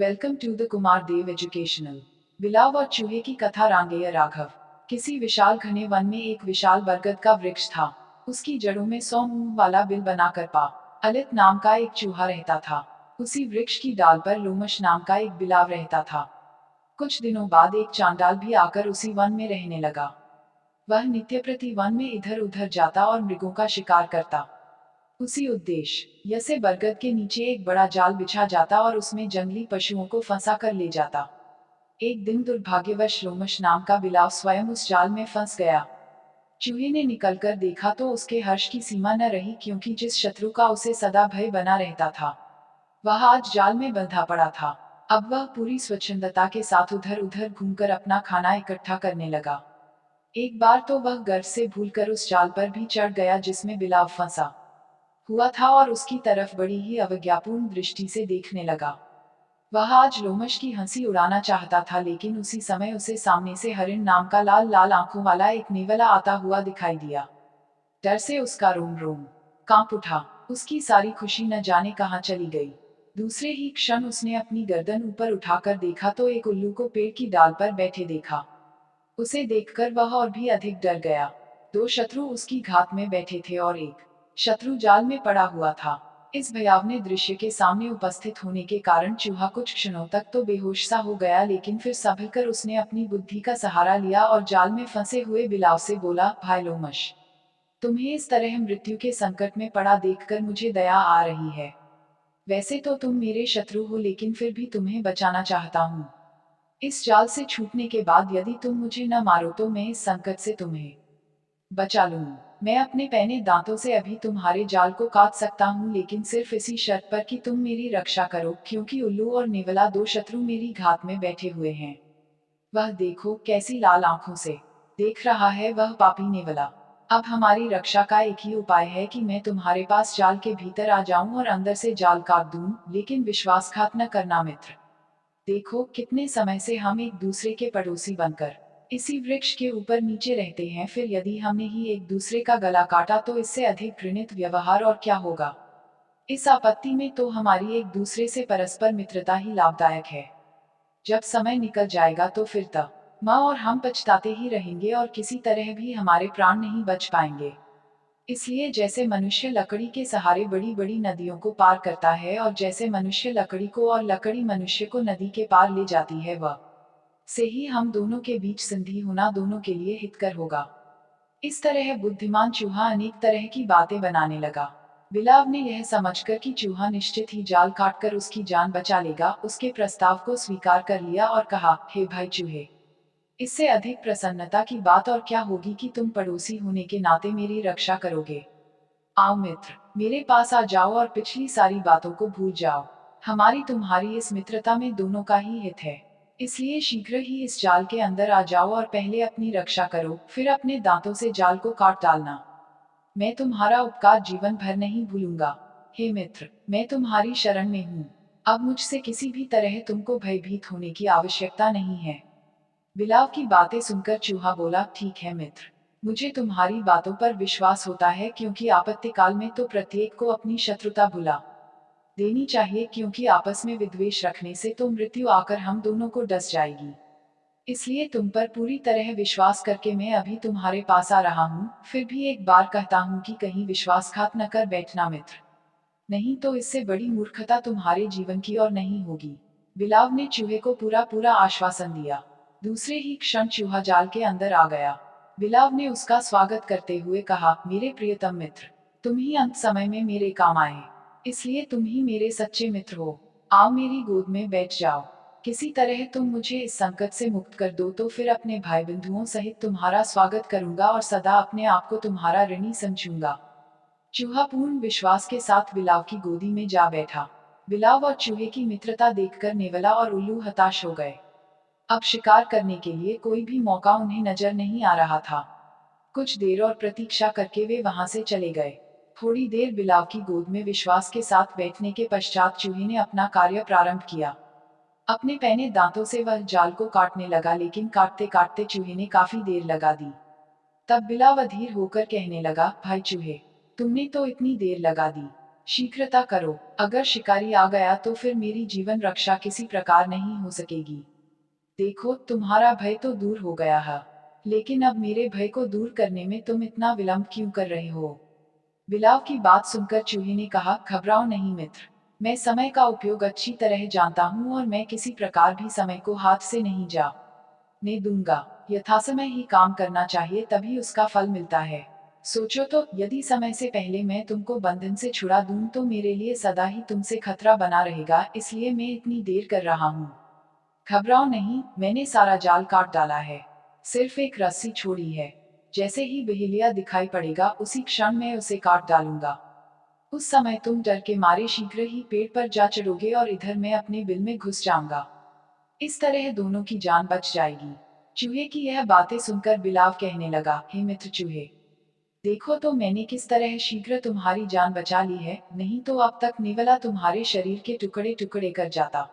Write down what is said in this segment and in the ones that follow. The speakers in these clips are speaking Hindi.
Welcome to the Kumar Dev educational. बिलाव और चूहे की कथा। रांगेय राघव। किसी विशाल घने वन में एक विशाल बरगद का वृक्ष था। उसकी जड़ों में 100 मुंह वाला बिल बनाकर अलित नाम का एक चूहा रहता था। उसी वृक्ष की डाल पर लोमश नाम का एक बिलाव रहता था। कुछ दिनों बाद एक चांडाल भी आकर उसी वन में रहने लगा। वह नित्य प्रति वन में इधर उधर जाता और मृगों का शिकार करता। उसी उद्देश्य से बरगद के नीचे एक बड़ा जाल बिछा जाता और उसमें जंगली पशुओं को फंसा कर ले जाता। एक दिन दुर्भाग्यवश लोमश नाम का बिलाव स्वयं उस जाल में फंस गया। चूहे ने निकलकर देखा तो उसके हर्ष की सीमा न रही, क्योंकि जिस शत्रु का उसे सदा भय बना रहता था वह आज जाल में बंधा पड़ा था। अब वह पूरी स्वच्छंदता के साथ उधर उधर घूमकर अपना खाना इकट्ठा करने लगा। एक बार तो वह गर्व से भूलकर उस जाल पर भी चढ़ गया जिसमें बिलाव फंसा हुआ था और उसकी तरफ बड़ी ही अवज्ञापूर्ण दृष्टि से देखने लगा। वह आज लोमश की हंसी उड़ाना चाहता था, लेकिन उसी समय उसे सामने से हरिण नाम का लाल लाल आंखों वाला एक नेवला आता हुआ दिखाई दिया। डर से उसका रोम रोम कांप उठा। उसकी सारी खुशी न जाने कहाँ चली गई। दूसरे ही क्षण उसने अपनी गर्दन ऊपर उठाकर देखा तो एक उल्लू को पेड़ की डाल पर बैठे देखा। उसे देखकर वह और भी अधिक डर गया। दो शत्रु उसकी घात में बैठे थे और एक शत्रु जाल में पड़ा हुआ था। इस भयावने दृश्य के सामने उपस्थित होने के कारण चूहा कुछ क्षणों तक तो बेहोश सा हो गया, लेकिन फिर संभलकर उसने अपनी बुद्धि का सहारा लिया और जाल में फंसे हुए बिलाव से बोला, भाई लोमश, तुम्हें इस तरह मृत्यु के संकट में पड़ा देखकर मुझे दया आ रही है। वैसे तो तुम मेरे शत्रु हो, लेकिन फिर भी तुम्हें बचाना चाहता हूँ। इस जाल से छूटने के बाद यदि तुम मुझे न मारो तो मैं इस संकट से तुम्हें बचा लूं। मैं अपने पैने दांतों से अभी तुम्हारे जाल को काट सकता हूँ, लेकिन सिर्फ इसी शर्त पर कि तुम मेरी रक्षा करो, क्योंकि उल्लू और नेवला दो शत्रु मेरी घात में बैठे हुए हैं। वह देखो कैसी लाल आंखों से देख रहा है वह पापी नेवला। अब हमारी रक्षा का एक ही उपाय है कि मैं तुम्हारे पास जाल के भीतर आ जाऊं और अंदर से जाल काट दूं, लेकिन विश्वासघात न करना मित्र। देखो कितने समय से हम एक दूसरे के पड़ोसी बनकर इसी वृक्ष के ऊपर नीचे रहते हैं, फिर यदि हमने ही एक दूसरे का गला काटा तो इससे अधिक घृणित व्यवहार और क्या होगा। इस आपत्ति में तो हमारी एक दूसरे से परस्पर मित्रता ही लाभदायक है। जब समय निकल जाएगा तो फिर तब माँ और हम पछताते ही रहेंगे और किसी तरह भी हमारे प्राण नहीं बच पाएंगे। इसलिए जैसे मनुष्य लकड़ी के सहारे बड़ी बड़ी नदियों को पार करता है और जैसे मनुष्य लकड़ी को और लकड़ी मनुष्य को नदी के पार ले जाती है, वह से ही हम दोनों के बीच संधि होना दोनों के लिए हितकर होगा। इस तरह बुद्धिमान चूहा अनेक तरह की बातें बनाने लगा। बिलाव ने यह समझकर कि चूहा निश्चित ही जाल काटकर उसकी जान बचा लेगा, उसके प्रस्ताव को स्वीकार कर लिया और कहा, हे भाई चूहे, इससे अधिक प्रसन्नता की बात और क्या होगी कि तुम पड़ोसी होने के नाते मेरी रक्षा करोगे। आओ मित्र, मेरे पास आ जाओ और पिछली सारी बातों को भूल जाओ। हमारी तुम्हारी इस मित्रता में दोनों का ही हित है। इसलिए शीघ्र ही इस जाल के अंदर आ जाओ और पहले अपनी रक्षा करो, फिर अपने दांतों से जाल को काट डालना। मैं तुम्हारा उपकार जीवन भर नहीं भूलूंगा। हे मित्र, मैं तुम्हारी शरण में हूँ। अब मुझसे किसी भी तरह तुमको भयभीत होने की आवश्यकता नहीं है। बिलाव की बातें सुनकर चूहा बोला, ठीक है मित्र, मुझे तुम्हारी बातों पर विश्वास होता है, क्योंकि आपत्ति काल में तो प्रत्येक को अपनी शत्रुता भुला देनी चाहिए, क्योंकि आपस में विद्वेष रखने से तो मृत्यु आकर हम दोनों को डस जाएगी। इसलिए तुम पर पूरी तरह विश्वास करके मैं अभी तुम्हारे पास आ रहा हूँ। फिर भी एक बार कहता हूँ कि कहीं विश्वासघात न कर बैठना मित्र, नहीं तो इससे बड़ी मूर्खता तुम्हारे जीवन की और नहीं होगी। बिलाव ने चूहे को पूरा पूरा आश्वासन दिया। दूसरे ही क्षण चूहा जाल के अंदर आ गया। बिलाव ने उसका स्वागत करते हुए कहा, मेरे प्रियतम मित्र, तुम ही अंत समय में मेरे काम आए, इसलिए तुम ही मेरे सच्चे मित्र हो। आओ मेरी गोद में बैठ जाओ। किसी तरह तुम मुझे इस संकट से मुक्त कर दो तो फिर अपने भाई बंधुओं सहित तुम्हारा स्वागत करूंगा और सदा अपने आप को तुम्हारा ऋणी समझूंगा। चूहा पूर्ण विश्वास के साथ बिलाव की गोदी में जा बैठा। बिलाव और चूहे की मित्रता देखकर नेवला और उल्लू हताश हो गए। अब शिकार करने के लिए कोई भी मौका उन्हें नजर नहीं आ रहा था। कुछ देर और प्रतीक्षा करके वे वहां से चले गए। थोड़ी देर बिलाव की गोद में विश्वास के साथ बैठने के पश्चात चूहे ने अपना कार्य प्रारंभ किया। अपने पैने दांतों से वह जाल को काटने लगा, लेकिन काटते काटते चूहे ने काफी देर लगा दी। तब बिलाव अधीर होकर कहने लगा, भाई चूहे, तुमने तो इतनी देर लगा दी। शीघ्रता करो, अगर शिकारी आ गया तो फिर मेरी जीवन रक्षा किसी प्रकार नहीं हो सकेगी। देखो, तुम्हारा भय तो दूर हो गया है, लेकिन अब मेरे भय को दूर करने में तुम इतना विलंब क्यों कर रहे हो? बिलाव की बात सुनकर चूहे ने कहा, घबराओ नहीं मित्र, मैं समय का उपयोग अच्छी तरह जानता हूँ और मैं किसी प्रकार भी समय को हाथ से नहीं जाने दूंगा। यथासमय ही काम करना चाहिए, तभी उसका फल मिलता है। सोचो तो, यदि समय से पहले मैं तुमको बंधन से छुड़ा दूं तो मेरे लिए सदा ही तुमसे खतरा बना रहेगा, इसलिए मैं इतनी देर कर रहा हूँ। घबराओ नहीं, मैंने सारा जाल काट डाला है, सिर्फ एक रस्सी छोड़ी है। जैसे ही बहेलिया दिखाई पड़ेगा उसी क्षण मैं उसे काट डालूंगा। उस समय तुम डर के मारे शीघ्र ही पेड़ पर जा चढ़ोगे और इधर मैं अपने बिल में घुस जाऊंगा। इस तरह दोनों की जान बच जाएगी। चूहे की यह बातें सुनकर बिलाव कहने लगा, हे मित्र चूहे, देखो तो मैंने किस तरह शीघ्र तुम्हारी जान बचा ली है, नहीं तो अब तक नेवला तुम्हारे शरीर के टुकड़े टुकड़े कर जाता।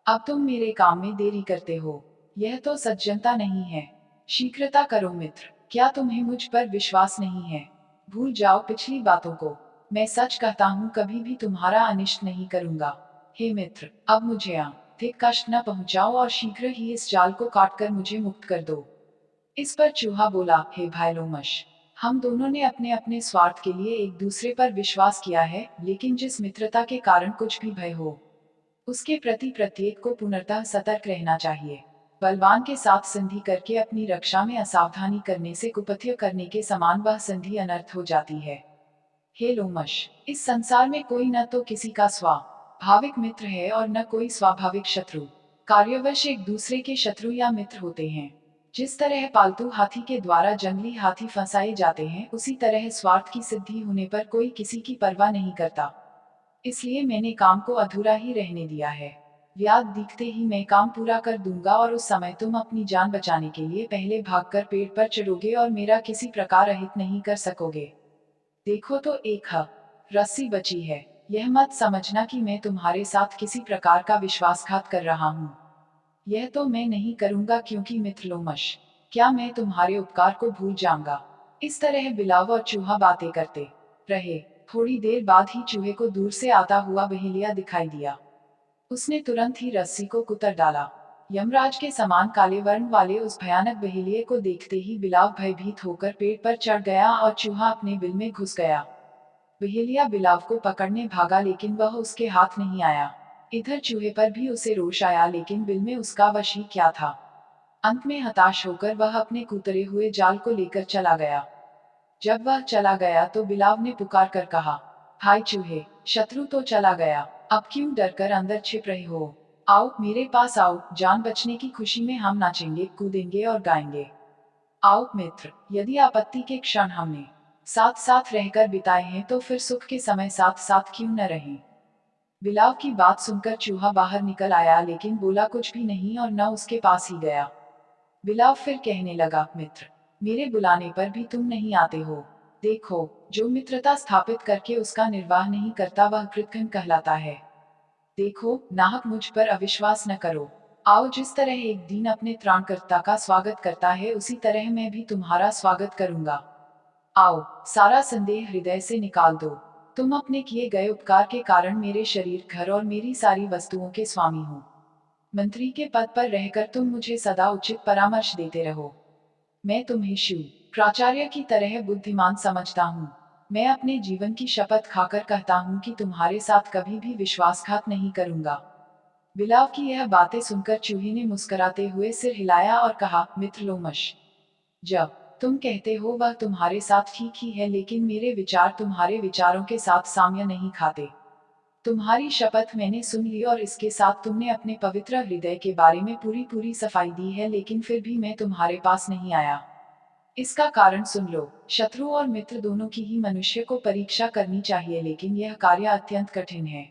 अब तुम मेरे काम में देरी करते हो, यह तो सज्जनता नहीं है। शीघ्रता करो मित्र, क्या तुम्हें मुझ पर विश्वास नहीं है? भूल जाओ पिछली बातों को, मैं सच कहता हूँ कभी भी तुम्हारा अनिष्ट नहीं करूंगा। हे मित्र, अब मुझे अधिक कष्ट न पहुँचाओ और शीघ्र ही इस जाल को काटकर मुझे मुक्त कर दो। इस पर चूहा बोला, हे भाई लोमश, हम दोनों ने अपने अपने स्वार्थ के लिए एक दूसरे पर विश्वास किया है, लेकिन जिस मित्रता के कारण कुछ भी भय हो, उसके प्रति प्रत्येक को पूर्णतः सतर्क रहना चाहिए। बलवान के साथ संधि करके अपनी रक्षा में असावधानी करने से कुपथ्य करने के समान वह संधि अनर्थ हो जाती है। हे लोमश, इस संसार में कोई न तो किसी का स्वाभाविक मित्र है और न कोई स्वाभाविक शत्रु। कार्यवश एक दूसरे के शत्रु या मित्र होते हैं। जिस तरह पालतू हाथी के द्वारा जंगली हाथी फंसाए जाते हैं, उसी तरह स्वार्थ की सिद्धि होने पर कोई किसी की परवाह नहीं करता। इसलिए मैंने काम को अधूरा ही रहने दिया है। व्याध दिखते ही मैं काम पूरा कर दूंगा और उस समय तुम अपनी जान बचाने के लिए पहले भागकर पेड़ पर चढ़ोगे और मेरा किसी प्रकार अहित नहीं कर सकोगे। देखो तो, एक रस्सी बची है। यह मत समझना कि मैं तुम्हारे साथ किसी प्रकार का विश्वासघात कर रहा हूँ। यह तो मैं नहीं करूंगा, क्योंकि मित्र लोमश, क्या मैं तुम्हारे उपकार को भूल जाऊंगा? इस तरह बिलाव और चूहा बातें करते रहे। थोड़ी देर बाद ही चूहे को दूर से आता हुआ बहेलिया दिखाई दिया। उसने तुरंत ही रस्सी को कुतर डाला। यमराज के समान काले वर्ण वाले उस भयानक बहेलिये को देखते ही बिलाव भयभीत होकर पेड़ पर चढ़ गया और चूहा अपने बिल में घुस गया। बहेलिया बिलाव को पकड़ने भागा, लेकिन वह उसके हाथ नहीं आया। इधर चूहे पर भी उसे रोष आया, लेकिन बिल में उसका वश ही क्या था। अंत में हताश होकर वह अपने कुतरे हुए जाल को लेकर चला गया। जब वह चला गया तो बिलाव ने पुकार कर कहा, हाय चूहे, शत्रु तो चला गया, अब क्यों डर कर अंदर छिप रहे हो? आओ मेरे पास आओ, जान बचने की खुशी में हम नाचेंगे, कूदेंगे और गाएंगे। आओ मित्र, यदि आपत्ति के क्षण हमने साथ साथ रहकर बिताए हैं तो फिर सुख के समय साथ साथ क्यों न रहें? बिलाव की बात सुनकर चूहा बाहर निकल आया, लेकिन बोला कुछ भी नहीं और न उसके पास ही गया। बिलाव फिर कहने लगा, मित्र, मेरे बुलाने पर भी तुम नहीं आते हो। देखो, जो मित्रता स्थापित करके उसका निर्वाह नहीं करता वह कृतघ्न कहलाता है। देखो, नाहक मुझ पर अविश्वास न करो। आओ, जिस तरह एक दीन अपने त्राणकर्ता का स्वागत करता है, उसी तरह मैं भी तुम्हारा स्वागत करूंगा। आओ, सारा संदेह हृदय से निकाल दो। तुम अपने किए गए उपकार के कारण मेरे शरीर, घर और मेरी सारी वस्तुओं के स्वामी हो। मंत्री के पद पर रहकर तुम मुझे सदा उचित परामर्श देते रहो। मैं तुम्हें शिव प्राचार्य की तरह बुद्धिमान समझता हूँ। मैं अपने जीवन की शपथ खाकर कहता हूँ कि तुम्हारे साथ कभी भी विश्वासघात नहीं करूंगा। बिलाव की यह बातें सुनकर चूहे ने मुस्कुराते हुए सिर हिलाया और कहा, मित्र लोमश, जब तुम कहते हो वह तुम्हारे साथ ठीक ही है, लेकिन मेरे विचार तुम्हारे विचारों के साथ साम्य नहीं खाते। तुम्हारी शपथ मैंने सुन ली और इसके साथ तुमने अपने पवित्र हृदय के बारे में पूरी पूरी सफाई दी है, लेकिन फिर भी मैं तुम्हारे पास नहीं आया। इसका कारण सुन लो। शत्रु और मित्र दोनों की ही मनुष्य को परीक्षा करनी चाहिए, लेकिन यह कार्य अत्यंत कठिन है।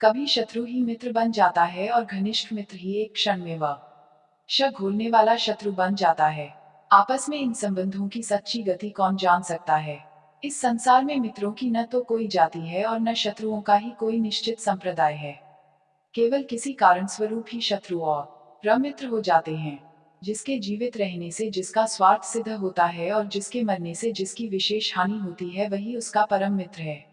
कभी शत्रु ही मित्र बन जाता है और घनिष्ठ मित्र ही एक क्षण में वह घोलने वाला शत्रु बन जाता है। आपस में इन संबंधों की सच्ची गति कौन जान सकता है? इस संसार में मित्रों की न तो कोई जाति है और न शत्रुओं का ही कोई निश्चित संप्रदाय है। केवल किसी कारण स्वरूप ही शत्रु और मित्र हो जाते हैं। जिसके जीवित रहने से जिसका स्वार्थ सिद्ध होता है और जिसके मरने से जिसकी विशेष हानि होती है, वही उसका परम मित्र है।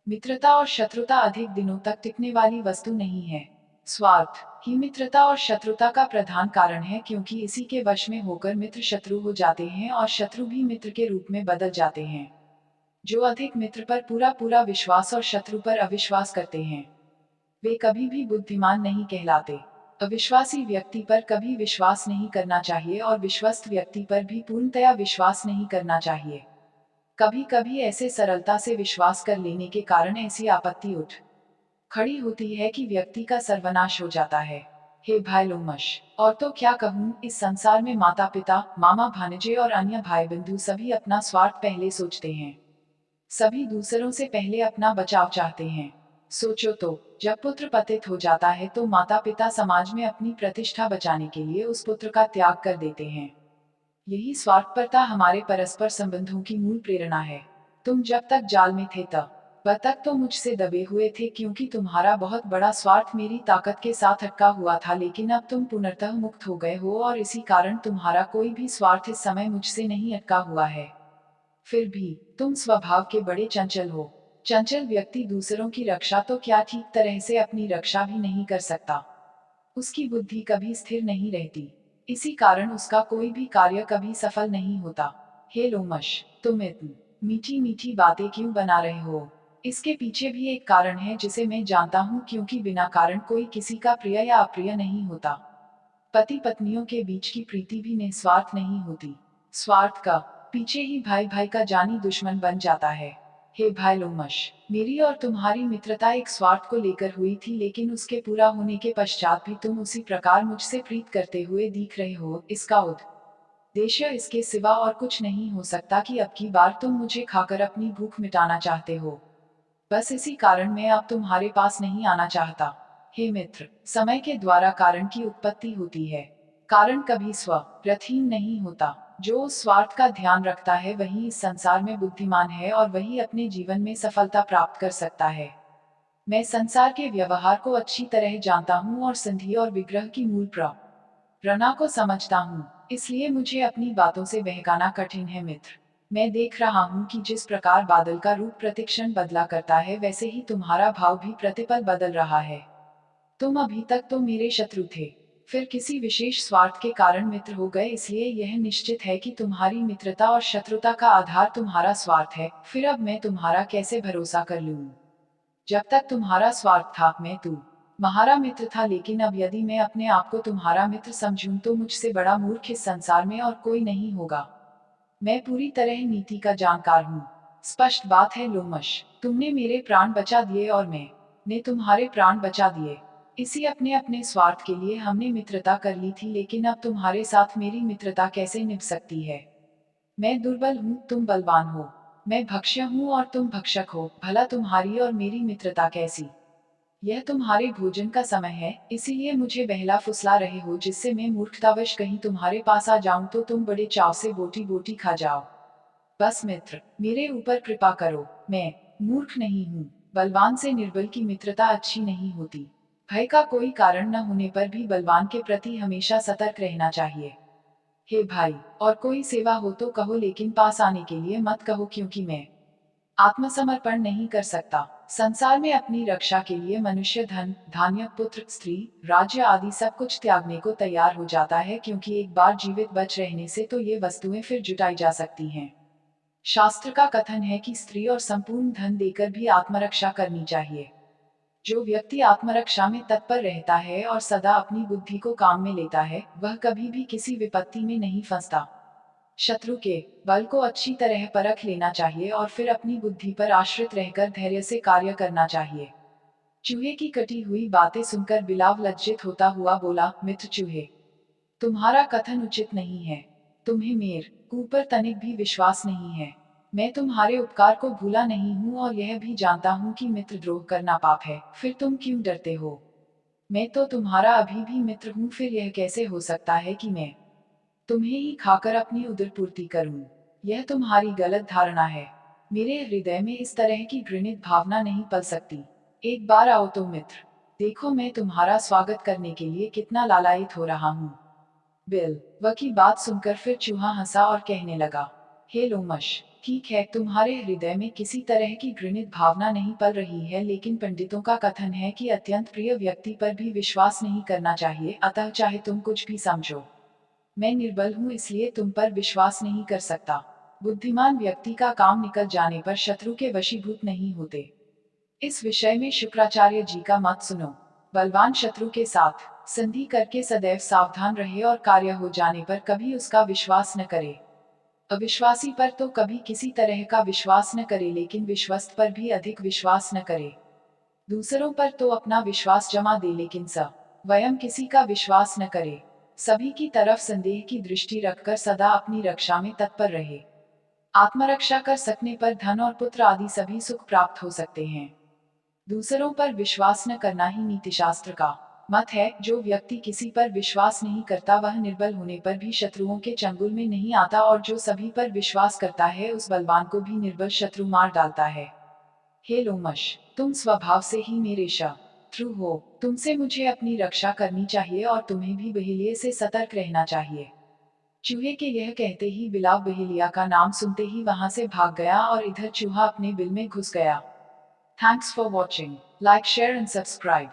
मित्रता और शत्रुता अधिक दिनों तक टिकने वाली वस्तु नहीं है। स्वार्थ ही मित्रता और शत्रुता का प्रधान कारण है, क्योंकि इसी के वश में होकर मित्र शत्रु हो जाते हैं और शत्रु भी मित्र के रूप में बदल जाते हैं। जो अधिक मित्र पर पूरा पूरा विश्वास और शत्रु पर अविश्वास करते हैं, वे कभी भी बुद्धिमान नहीं कहलाते। अविश्वासी व्यक्ति पर कभी विश्वास नहीं करना चाहिए और विश्वस्त व्यक्ति पर भी पूर्णतया विश्वास नहीं करना चाहिए। कभी कभी ऐसे सरलता से विश्वास कर लेने के कारण ऐसी आपत्ति उठ खड़ी होती है कि व्यक्ति का सर्वनाश हो जाता है। हे भाई लोमश, और तो क्या कहूँ, इस संसार में माता पिता, मामा भांजे और अन्य भाई बंधु सभी अपना स्वार्थ पहले सोचते हैं। सभी दूसरों से पहले अपना बचाव चाहते हैं। सोचो तो, जब पुत्र पतित हो जाता है तो माता पिता समाज में अपनी प्रतिष्ठा बचाने के लिए उस पुत्र का त्याग कर देते हैं। यही स्वार्थपरता हमारे परस्पर संबंधों की मूल प्रेरणा है। तुम जब तक जाल में थे तब तक तो मुझसे दबे हुए थे, क्योंकि तुम्हारा बहुत बड़ा स्वार्थ मेरी ताकत के साथ अटका हुआ था, लेकिन अब तुम पूर्णतः मुक्त हो गए हो और इसी कारण तुम्हारा कोई भी स्वार्थ इस समय मुझसे नहीं अटका हुआ है। फिर भी तुम स्वभाव के बड़े चंचल हो। चंचल व्यक्ति दूसरों की रक्षा तो क्या, ठीक तरह से अपनी रक्षा भी नहीं कर सकता। उसकी बुद्धि कभी स्थिर नहीं रहती। इसी कारण उसका कोई भी कार्य कभी सफल नहीं होता। हे लोमश, तुम इतनी मीठी मीठी बातें क्यों बना रहे हो? इसके पीछे भी एक कारण है जिसे मैं जानता हूँ, क्योंकि बिना कारण कोई किसी का प्रिय या अप्रिय नहीं होता। पति पत्नियों के बीच की प्रीति भी निस्वार्थ नहीं होती। स्वार्थ का पीछे ही भाई भाई का जानी दुश्मन बन जाता है। हे भाई लोमश, मेरी और तुम्हारी मित्रता एक स्वार्थ को लेकर हुई थी, लेकिन उसके पूरा होने के पश्चात भी तुम उसी प्रकार मुझसे प्रीत करते हुए दिख रहे हो। इसका उद्देश्य इसके सिवा और कुछ नहीं हो सकता कि अब की बार तुम मुझे खाकर अपनी भूख मिटाना चाहते हो। बस इसी कारण मैं अब तुम्हारे पास नहीं आना चाहता। हे मित्र, समय के द्वारा कारण की उत्पत्ति होती है। कारण कभी स्वप्रथहीन नहीं होता। जो उस स्वार्थ का ध्यान रखता है वही इस संसार में बुद्धिमान है और वही अपने जीवन में सफलता प्राप्त कर सकता है। मैं संसार के व्यवहार को अच्छी तरह जानता हूँ और संधि और विग्रह की मूल प्रक्रिया को समझता हूँ, इसलिए मुझे अपनी बातों से बहकाना कठिन है मित्र। मैं देख रहा हूँ कि जिस प्रकार बादल का रूप प्रतिक्षण बदला करता है, वैसे ही तुम्हारा भाव भी प्रतिपल बदल रहा है। तुम अभी तक तो मेरे शत्रु थे, फिर किसी विशेष स्वार्थ के कारण मित्र हो गए, इसलिए यह निश्चित है कि तुम्हारी मित्रता और शत्रुता का आधार तुम्हारा स्वार्थ है। फिर अब मैं तुम्हारा कैसे भरोसा कर लूं? जब तक तुम्हारा स्वार्थ था मैं तुम्हारा मित्र था, लेकिन अब यदि मैं अपने आप को तुम्हारा मित्र समझूं तो मुझसे बड़ा मूर्ख इस संसार में और कोई नहीं होगा। मैं पूरी तरह नीति का जानकार हूँ। स्पष्ट बात है लोमश, तुमने मेरे प्राण बचा दिए और मैंने तुम्हारे प्राण बचा दिए। इसी अपने अपने स्वार्थ के लिए हमने मित्रता कर ली थी, लेकिन अब तुम्हारे साथ मेरी मित्रता कैसे निभ सकती है? मैं दुर्बल हूँ, तुम बलवान हो। मैं भक्ष्य हूँ और तुम भक्षक हो। भला तुम्हारी और मेरी मित्रता कैसी? यह तुम्हारे भोजन का समय है, इसीलिए मुझे बहला फुसला रहे हो, जिससे मैं मूर्खतावश कहीं तुम्हारे पास आ जाऊं तो तुम बड़े चाव से बोटी बोटी खा जाओ। बस मित्र, मेरे ऊपर कृपा करो। मैं मूर्ख नहीं हूँ। बलवान से निर्बल की मित्रता अच्छी नहीं होती। भय का कोई कारण न होने पर भी बलवान के प्रति हमेशा सतर्क रहना चाहिए। हे भाई, और कोई सेवा हो तो कहो, लेकिन पास आने के लिए मत कहो, क्योंकि मैं आत्मसमर्पण नहीं कर सकता। संसार में अपनी रक्षा के लिए मनुष्य धन, धान्य, पुत्र, स्त्री, राज्य आदि सब कुछ त्यागने को तैयार हो जाता है, क्योंकि एक बार जीवित बच रहने से तो ये वस्तुएं फिर जुटाई जा सकती हैं। शास्त्र का कथन है कि स्त्री और संपूर्ण धन देकर भी आत्मरक्षा करनी चाहिए। जो व्यक्ति आत्मरक्षा में तत्पर रहता है और सदा अपनी बुद्धि को काम में लेता है, वह कभी भी किसी विपत्ति में नहीं फंसता। शत्रु के बल को अच्छी तरह परख लेना चाहिए और फिर अपनी बुद्धि पर आश्रित रहकर धैर्य से कार्य करना चाहिए। चूहे की कटी हुई बातें सुनकर बिलाव लज्जित होता हुआ बोला, मित्र चूहे, तुम्हारा कथन उचित नहीं है। तुम्हें मेरे ऊपर तनिक भी विश्वास नहीं है। मैं तुम्हारे उपकार को भूला नहीं हूँ और यह भी जानता हूँ कि मित्रद्रोह करना पाप है, फिर तुम क्यों डरते हो? मैं तो तुम्हारा अभी भी मित्र हूँ, फिर यह कैसे हो सकता है कि मैं तुम्हें ही खाकर अपनी उदर पूर्ति करूं? यह तुम्हारी गलत धारणा है। मेरे हृदय में इस तरह की घृणित भावना नहीं पल सकती। एक बार आओ तो मित्र, देखो मैं तुम्हारा स्वागत करने के लिए कितना लालायित हो रहा हूँ। बिल वह की बात सुनकर फिर चूहा हंसा और कहने लगा, हे लोमश, ठीक है, तुम्हारे हृदय में किसी तरह की घृणित भावना नहीं पल रही है, लेकिन पंडितों का कथन है कि अत्यंत प्रिय व्यक्ति पर भी विश्वास नहीं करना चाहिए, अतः चाहे तुम कुछ भी समझो। मैं निर्बल हूँ, इसलिए तुम पर विश्वास नहीं कर सकता। बुद्धिमान व्यक्ति का काम निकल जाने पर शत्रु के वशीभूत नहीं होते। इस विषय में शुक्राचार्य जी का मत सुनो। बलवान शत्रु के साथ संधि करके सदैव सावधान रहे और कार्य हो जाने पर कभी उसका विश्वास न करे। अविश्वासी पर तो कभी किसी तरह का विश्वास न करे, लेकिन विश्वस्त पर भी अधिक विश्वास न करे। दूसरों पर तो अपना विश्वास जमा दे, लेकिन स्वयं किसी का विश्वास न करे। सभी की तरफ संदेह की दृष्टि रखकर सदा अपनी रक्षा में तत्पर रहे। आत्मरक्षा कर सकने पर धन और पुत्र आदि सभी सुख प्राप्त हो सकते हैं। दूसरों पर विश्वास न करना ही नीतिशास्त्र का मत है। जो व्यक्ति किसी पर विश्वास नहीं करता वह निर्बल होने पर भी शत्रुओं के चंगुल में नहीं आता, और जो सभी पर विश्वास करता है उस बलवान को भी निर्बल शत्रु मार डालता है। हे लोमश, तुम स्वभाव से ही मेरे शत्रु हो। तुमसे मुझे अपनी रक्षा करनी चाहिए और तुम्हें भी बहेलिये से सतर्क रहना चाहिए। चूहे के यह कहते ही बिलाव बहेलिया का नाम सुनते ही वहां से भाग गया और इधर चूहा अपने बिल में घुस गया। Thanks for watching. Like, share and subscribe.